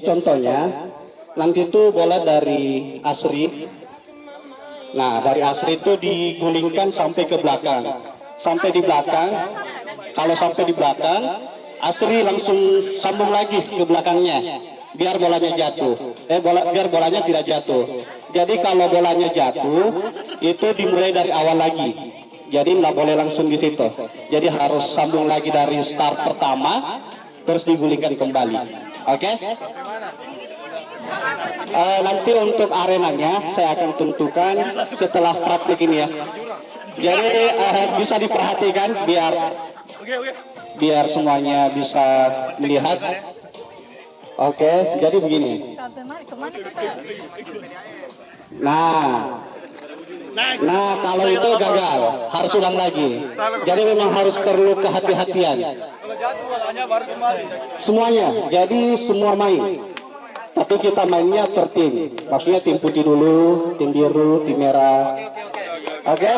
contohnya nanti itu bola dari Asri. Nah, dari Asri itu digulingkan sampai ke belakang. Sampai di belakang. Kalau sampai di belakang, Asri langsung sambung lagi ke belakangnya. Biar bolanya jatuh. Biar bolanya tidak jatuh. Jadi kalau bolanya jatuh, itu dimulai dari awal lagi. Jadi nggak boleh langsung di situ. Jadi harus sambung lagi dari start pertama, terus digulingkan kembali. Oke? Nanti untuk arenanya saya akan tentukan setelah praktik ini ya. Jadi bisa diperhatikan biar semuanya bisa melihat. Oke, jadi begini. Nah kalau itu gagal, harus ulang lagi. Jadi memang harus perlu kehati-hatian. Semuanya, jadi semua main. Tapi kita mainnya per tim. Maksudnya tim putih dulu, tim biru, tim merah. Oke?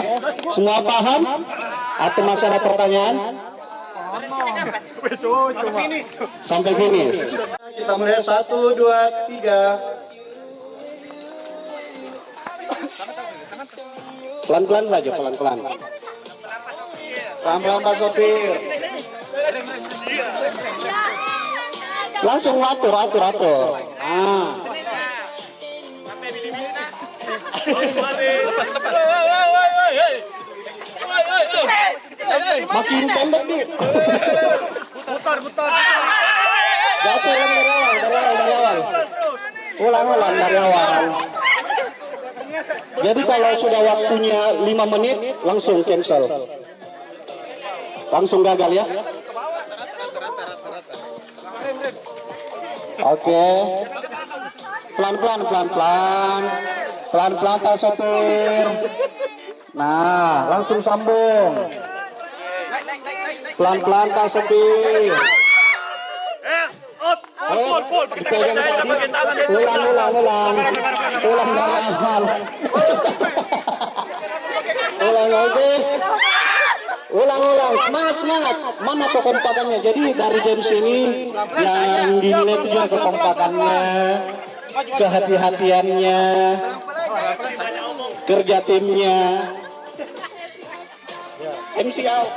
Semua paham? Atau masih ada pertanyaan? Sampai finish. Kita mulai 1, 2, 3. Pelan-pelan saja, pelan-pelan. Pelan-pelan Pak Sopir. Langsung atur. Makin pendek nih. Putar. Jatuh dari awal. Ulang dari awal. Jadi kalau sudah waktunya 5 menit, langsung cancel. Langsung gagal ya. Oke. Pelan-pelan Pak Sopir. Nah, langsung sambung. Pelan-pelan Pak Sopir. Dipegang tadi. Ulang dari awal. Ulang. Semangat. Mana kekompakannya? Jadi dari games ini yang dinilai itu juga kekompakannya, kehati-hatiannya, kerja timnya. MC out.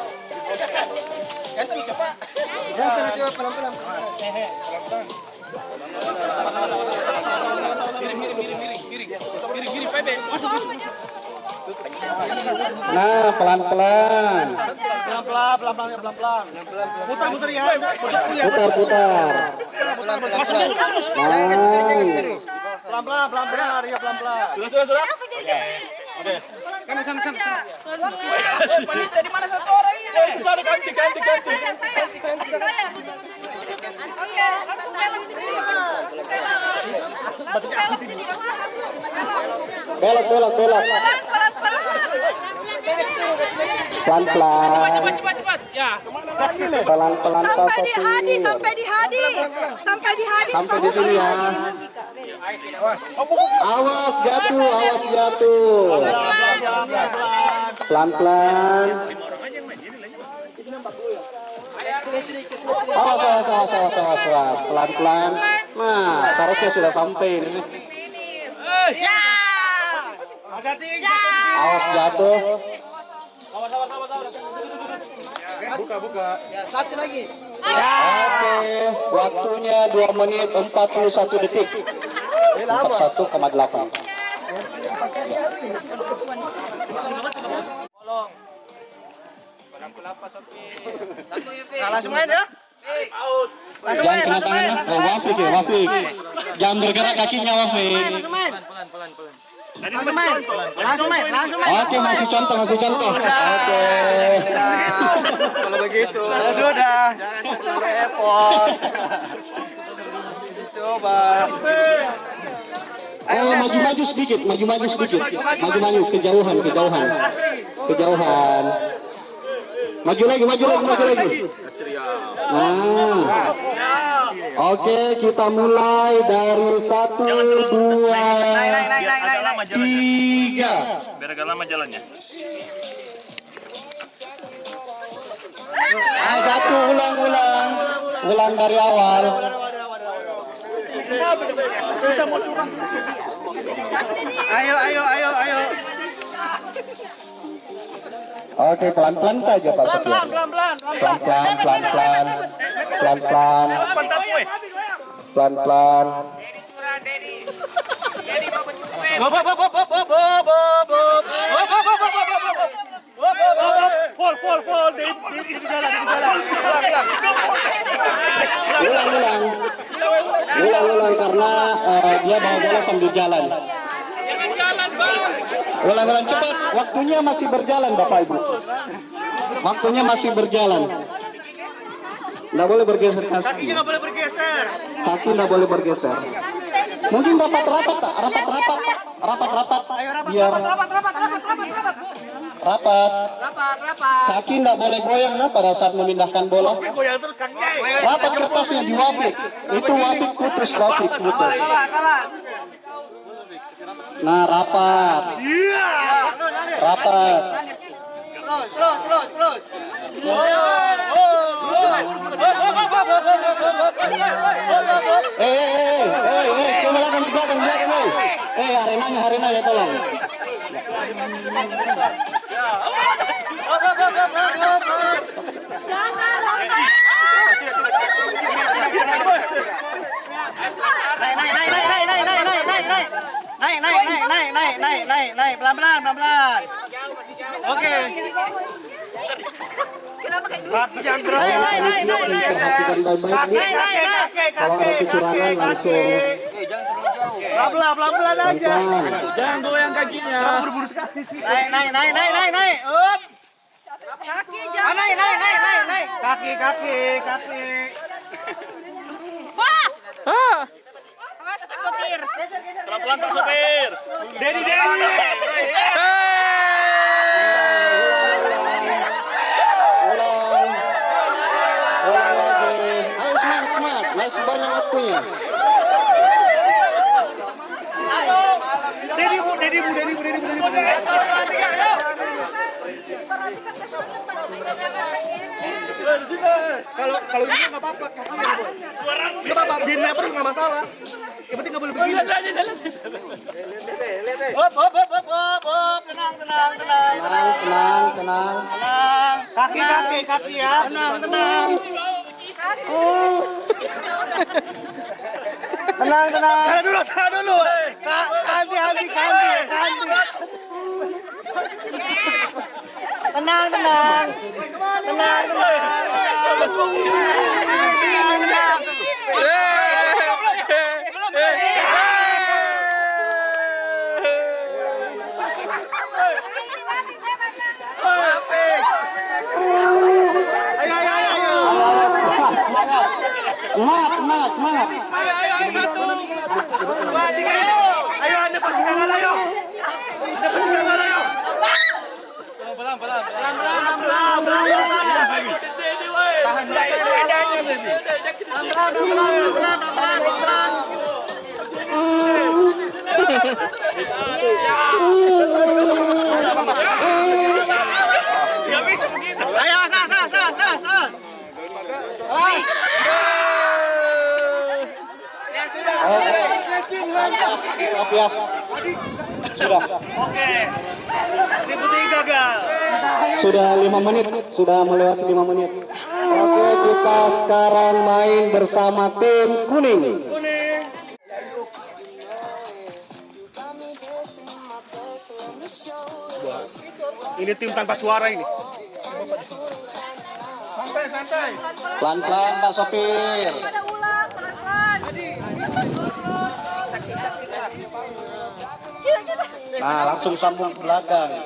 Pelan-pelan. Nah, pelan-pelan. Putar ya. Putar. Pelan-pelan ya, pelan-pelan. Sudah. Oke. Kan sana. Dari mana satu orang ini? Ganti. Saya. Oke, langsung belok di sini. Belok. Pelan-pelan. Cepat. Ya. Pelan-pelan Pak Sopir. Sampai di sini ya. Awas jatuh. Pelan-pelan. Awas. Pelan-pelan. Nah, seharusnya sudah sampai ini. Awas jatuh. Buka. Ya, satu lagi. Oke, waktunya 2 menit 41 detik. 41,8. Langsung aja. Jangan kena tangan. Wafik. Jangan bergerak kakinya, Wafik. Langsung main. Oke, masih contoh. Oke. Kalau begitu. Sudah. Jangan terlalu effort. Coba. Maju sedikit. Maju kejauhan. Maju lagi. Nah. Oke, kita mulai dari 1, 2, 3. Biar agak lama jalannya. Satu, ulang dari awal. Ayo, ayo, ayo, ayo. Oke, pelan-pelan saja Pak Sofian. Pelan-pelan. Pelan-pelan. Ulang karena dia bawa bola sambil jalan. Ulang cepat, waktunya masih berjalan Bapak Ibu. Waktunya masih berjalan. Nggak boleh bergeser kaki. Kaki nggak boleh bergeser. Kaki nggak boleh bergeser. Mungkin rapat. Biar rapat. Kaki nggak boleh goyang nah pada saat memindahkan bola. Rapat kertasnya di wafik. Itu wafik putus. Nah, rapat. Terus. Ke belakang. Arenanya tolong. Naik, pelan-pelan. Oke. Kaki yang gerak. Kalau ada kecurangan langsung. Pelan-pelan aja. Jangan goyang kakinya. Buru-buru sekali sih. Naik. Up. Kaki jangan. Naik. Kaki. Wah! Ah. Awas Pak Sopir. Pelan-pelan Pak Sopir. Dedi. Ulang lagi. Ayo semangat. Masih banyak waktunya. Dedi bu. Kalau ini nggak apa-apa. Nggak apa-apa. Biar lebar nggak masalah. Yang penting nggak boleh begini. Hop. Tenang. Kaki ya. Tenang. Tenang. Salah dulu. Ganti. Tenang. Semangat. Ayo 1, 2, 3, ayo. Ayo Anda pasti gagal ayo. Pelan. Tahan Gak bisa begitu. Ayo, sah. Oke. Sudah. Oke. Tim putih gagal. Sudah 5 menit. Sudah melewati 5 menit. Oke, kita sekarang main bersama tim kuning. Ini tim tanpa suara ini. Santai. Pelan-pelan Pak Sopir. Nah, langsung sambung ke belakang.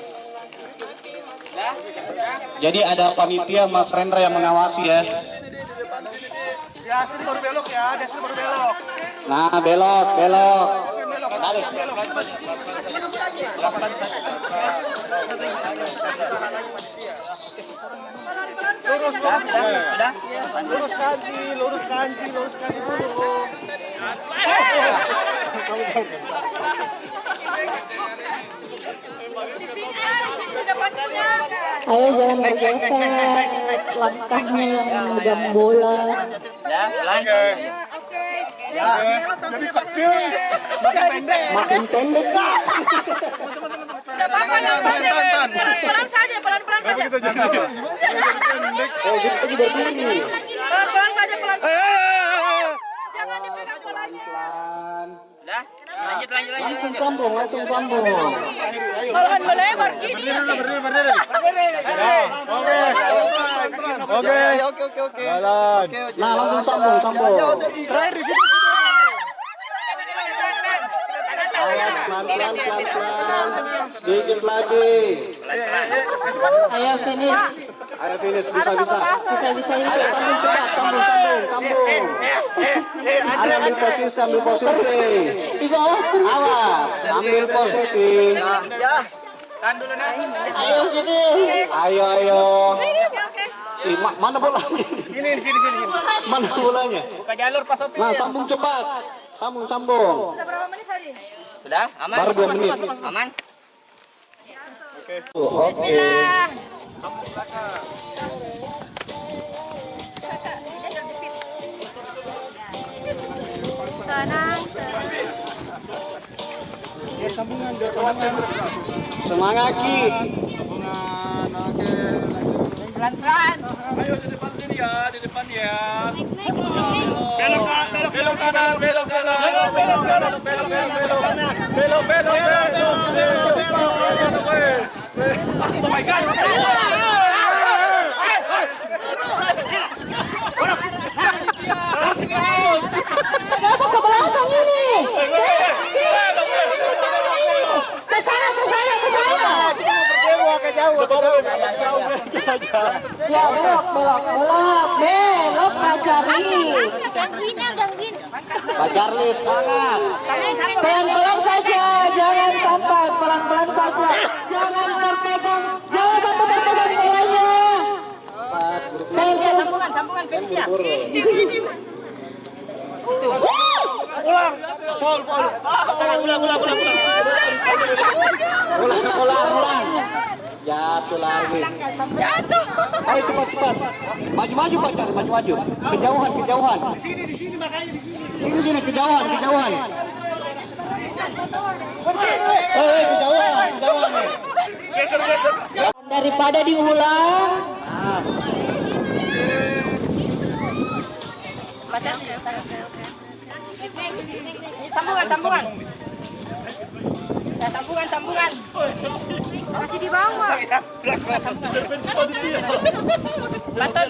Jadi ada panitia Mas Rendra yang mengawasi ya. Desri baru belok ya. Nah, belok. Lurus kanji dulu. Di sini depannya. Ayo jangan bergeser, langkahnya yang megang bola. Oke. sampai Kecil, makin pendek. Makin pendek. Udah apa yang pendek. Pelan-pelan saja, pelan-pelan saja. Gitu aja berdiri. Pelan-pelan saja, pelan. Jangan dipegang polanya. Pelan. Udah, lanjut. Langsung sambung. Malahan melebar gini. Oke. Jalan. Nah, langsung sambung. Terakhir di sini. Awas pelan-pelan. Sedikit lagi. Ayo finish. Ayo finish, bisa. Bisa ini. Ayo sambung cepat, sambung. Ayo ambil posisi. Di bawah. Awas, ambil posisi. Ayo finish. Ayo. Oke. Ih, mana bola? Sini. Mana bolanya? Buka jalur Pak Sopir. Nah, sambung cepat. Sambung. Sudah berapa menit tadi? Sudah, aman. Baru 2 menit. Aman. Oke. Tenang. Sambungan. Semangat Ki. Pelan-pelan. Ayo di depan sini ya, di depan ya. Belok kanan. Oh my God. Kenapa ke belakang ini? Ke sana. Ya belok Pacari. Pak Charlie semangat. Pelan-pelan saja, jangan sampai pelan-pelan saja. Jangan terpegang, jangan sampai terpegang bolanya. Pelan-pelan. Sambungan finish ya. Ulang. Foul. Ulang. Jatuh lagi. Ayo cepat. Maju Pak Charlie, maju. Kejauhan. Di sini makanya di sini. Sini kejauhan. Kejauhan nih. Daripada diulang, Nah, Sambungan. Ya, sambungan. Masih di bawah. Banton.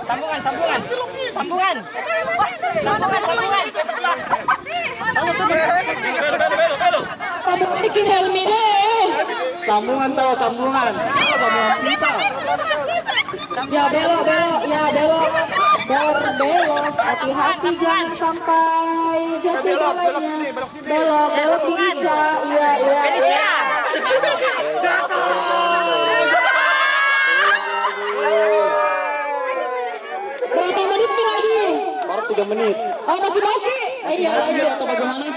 Sambungan. kamu bikin Helmi deh. sambungan kita. Ya belok. Berbelok. Hati-hati jangan sampai jatuh bolanya. Belok di Ica. Iya. Berapa menit lagi? Baru 3 menit. Oh masih bagi? Iya. Lanjut atau bagaimana?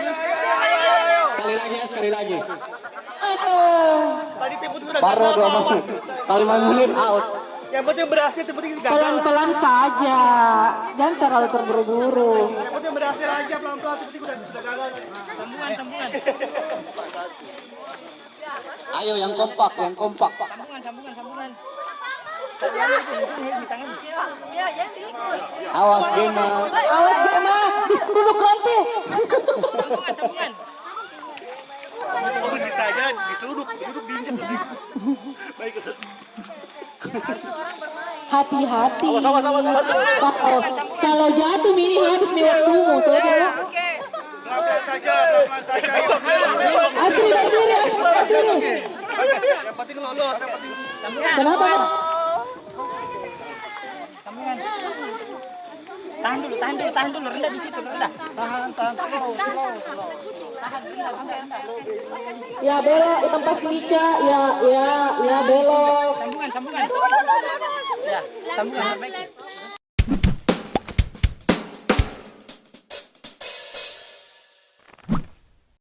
Sekali lagi. Tadi tipu udah Baru 2 menit. Kali 5 menit out. Yang penting berhasil, yang penting gagal. Pelan-pelan saja, jangan terlalu terburu-buru. Yang penting berhasil aja pelan-pelan, tiba-tiba sudah gagal. Sambungan. Ayo yang kompak. Sambungan. Awas Gema. Awas Gema, bisa duduk nanti. Sambungan. Oh, bisa aja duduk diinjak. Baik. Hati-hati. Kalau jatuh mini habis nih waktumu, tuh ya. Pelan-pelan saja. Asri berdiri. Yang penting lolos, yang penting. Kenapa? Tahan dulu, rendah di situ, rendah. Tahan, slow. Ya belok, tempat Ica. Ya belok. Sambungan. Ya, sambungan.